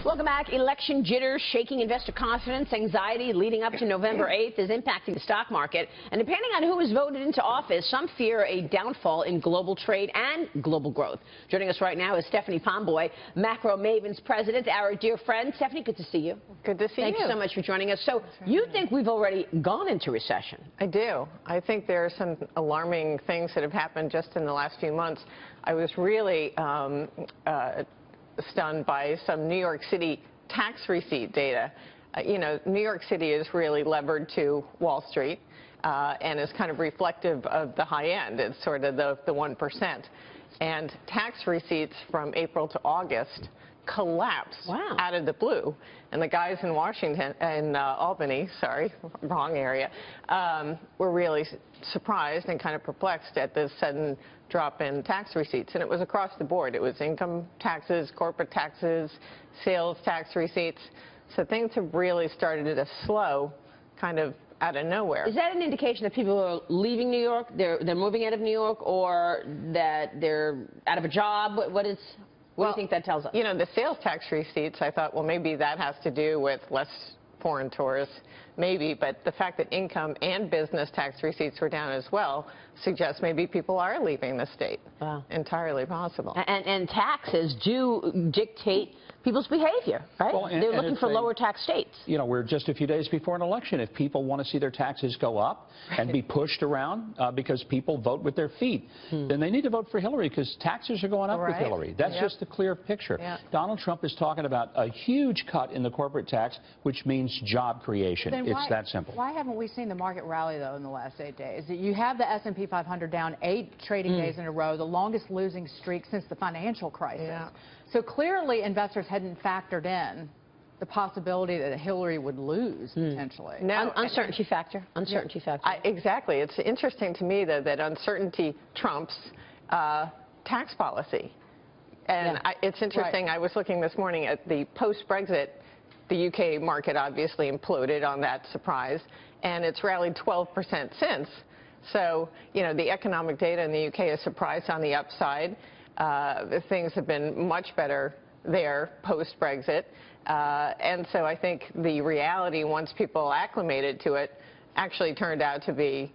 Welcome back. Election jitters, shaking investor confidence, anxiety leading up to November 8th is impacting the stock market. And depending on who is voted into office, some fear a downfall in global trade and global growth. Joining us right now is Stephanie Pomboy, MacroMavens President, our dear friend. Stephanie, good to see you. Good to see you. Thank you so much for joining us. So you think we've already gone into recession? I do. I think there are some alarming things that have happened just in the last few months. I was really stunned by some New York City tax receipt data. You know, New York City is really levered to Wall Street and is kind of reflective of the high end. It's sort of the 1%. And tax receipts from April to August collapsed out of the blue. And the guys in Washington and Albany, sorry, wrong area, were really surprised and kind of perplexed at this sudden drop in tax receipts. And it was across the board. It was income taxes, corporate taxes, sales tax receipts. So things have really started to slow kind of out of nowhere. Is that an indication that people are leaving New York, they're moving out of New York, or that they're out of a job? What do you think that tells us? You know, the sales tax receipts, I thought, well, maybe that has to do with less foreign tourists, maybe, but the fact that income and business tax receipts were down as well suggests maybe people are leaving the state. Wow. Entirely possible. And taxes do dictate people's behavior, right? Well, they're looking for lower tax states. You know, we're just a few days before an election. If people want to see their taxes go up and be pushed around because people vote with their feet, then they need to vote for Hillary because taxes are going up with Hillary. That's just the clear picture. Donald Trump is talking about a huge cut in the corporate tax, which means job creation. It's that simple. Why haven't we seen the market rally, though, in the last 8 days? You have the S&P 500 down 8 trading days in a row, the longest losing streak since the financial crisis. So clearly investors hadn't factored in the possibility that Hillary would lose potentially. No, uncertainty factor. Uncertainty factor. Exactly. It's interesting to me, though, that uncertainty trumps tax policy. And it's interesting. I was looking this morning at the post-Brexit. The UK market obviously imploded on that surprise, and it's rallied 12% since. So, you know, the economic data in the UK is surprised on the upside. Things have been much better there post-Brexit. And so I think the reality, once people acclimated to it, actually turned out to be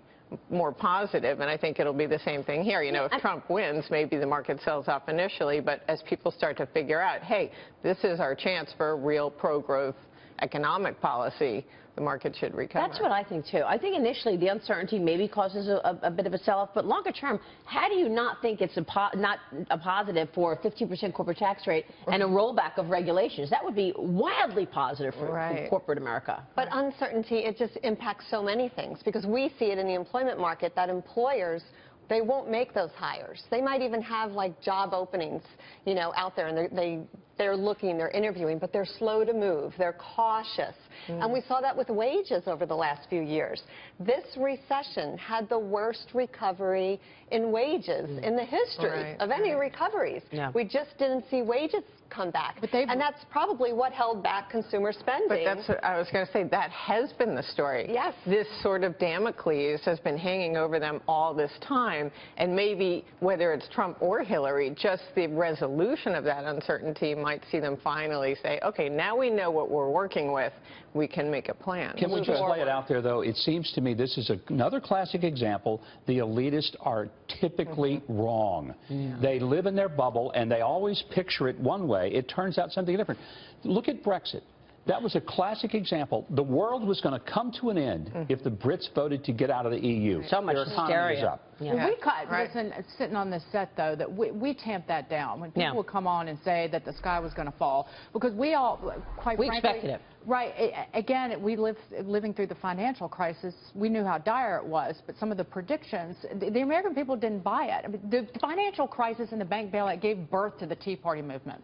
more positive, and I think it'll be the same thing here. You know, if Trump wins, maybe the market sells off initially, but as people start to figure out, hey, this is our chance for real pro-growth economic policy, the market should recover. That's what I think, too. I think initially the uncertainty maybe causes a bit of a sell-off, but longer term, how do you not think it's not a positive for a 15% corporate tax rate and a rollback of regulations? That would be wildly positive for corporate America. But uncertainty, it just impacts so many things, because we see it in the employment market that employers, they won't make those hires. They might even have like job openings, you know, out there, and they're looking, they're interviewing, but they're slow to move. They're cautious. And we saw that with wages over the last few years. This recession had the worst recovery in wages in the history of any recoveries. We just didn't see wages come back. And that's probably what held back consumer spending. But that's what I was going to say. That has been the story. Yes. This sort of Damocles has been hanging over them all this time. And maybe whether it's Trump or Hillary, just the resolution of that uncertainty might see them finally say, okay, now we know what we're working with. We can make a plan. Can we just lay it out there, though? It seems to me this is another classic example. The elitists are typically wrong. They live in their bubble, and they always picture it one way. It turns out something different. Look at Brexit. That was a classic example. The world was going to come to an end if the Brits voted to get out of the EU. So much hysteria. Well, listen, sitting on this set, though, that we tamped that down. When people would come on and say that the sky was going to fall, because we all, quite frankly, expected it. Again, living through the financial crisis, we knew how dire it was, but some of the predictions, the American people didn't buy it. I mean, the financial crisis and the bank bailout gave birth to the Tea Party movement.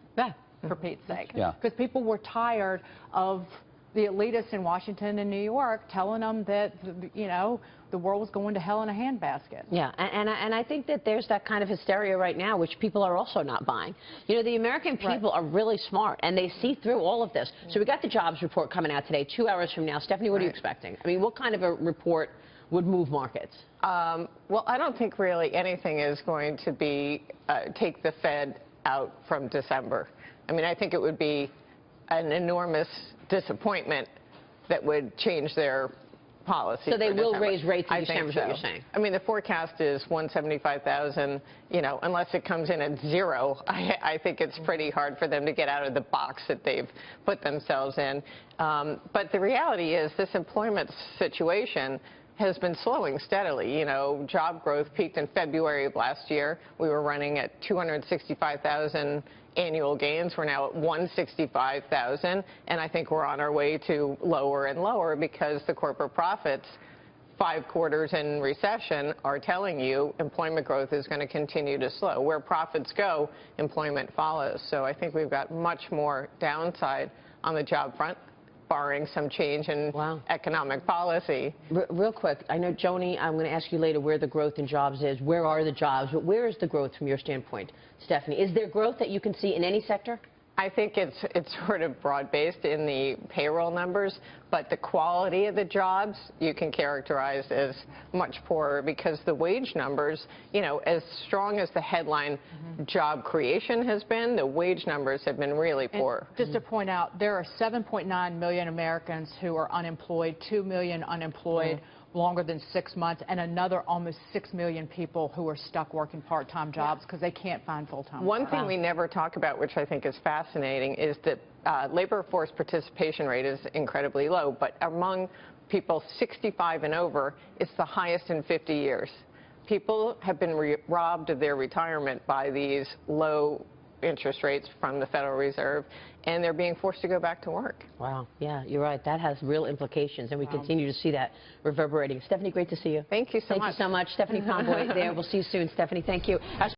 For Pete's sake. Because people were tired of the elitists in Washington and New York telling them that, you know, the world was going to hell in a handbasket. And I think that there's that kind of hysteria right now, which people are also not buying. You know, the American people are really smart, and they see through all of this. So we got the jobs report coming out today, 2 hours from now. Stephanie, what are you expecting? I mean, what kind of a report would move markets? Well, I don't think really anything is going to be take the Fed out from December. I mean, I think it would be an enormous disappointment that would change their policy. So they will December. raise rates in I December, think is what so. you're saying. I mean, the forecast is 175,000, you know, unless it comes in at zero, I think it's pretty hard for them to get out of the box that they've put themselves in. But the reality is this employment situation has been slowing steadily. You know, job growth peaked in February of last year. We were running at 265,000 annual gains. We're now at 165,000, and I think we're on our way to lower and lower because the corporate profits, 5 quarters in recession, are telling you employment growth is going to continue to slow. Where profits go, employment follows. So I think we've got much more downside on the job front, barring some change in economic policy. Real quick, I know, Joni, I'm going to ask you later where the growth in jobs is. Where are the jobs? But where is the growth from your standpoint, Stephanie? Is there growth that you can see in any sector? I think it's sort of broad-based in the payroll numbers, but the quality of the jobs you can characterize as much poorer because the wage numbers, you know, as strong as the headline job creation has been, the wage numbers have been really poor. And just to point out, there are 7.9 million Americans who are unemployed, 2 million unemployed longer than 6 months, and another almost 6 million people who are stuck working part-time jobs because they can't find full-time One jobs. thing we never talk about, which I think is fascinating, is that labor force participation rate is incredibly low, but among people 65 and over, it's the highest in 50 years. People have been robbed of their retirement by these low interest rates from the Federal Reserve, and they're being forced to go back to work. Wow. Yeah, you're right. That has real implications, and we continue to see that reverberating. Stephanie, great to see you. Thank you so much. Thank you so much. Stephanie Pomboy there. We'll see you soon, Stephanie. Thank you.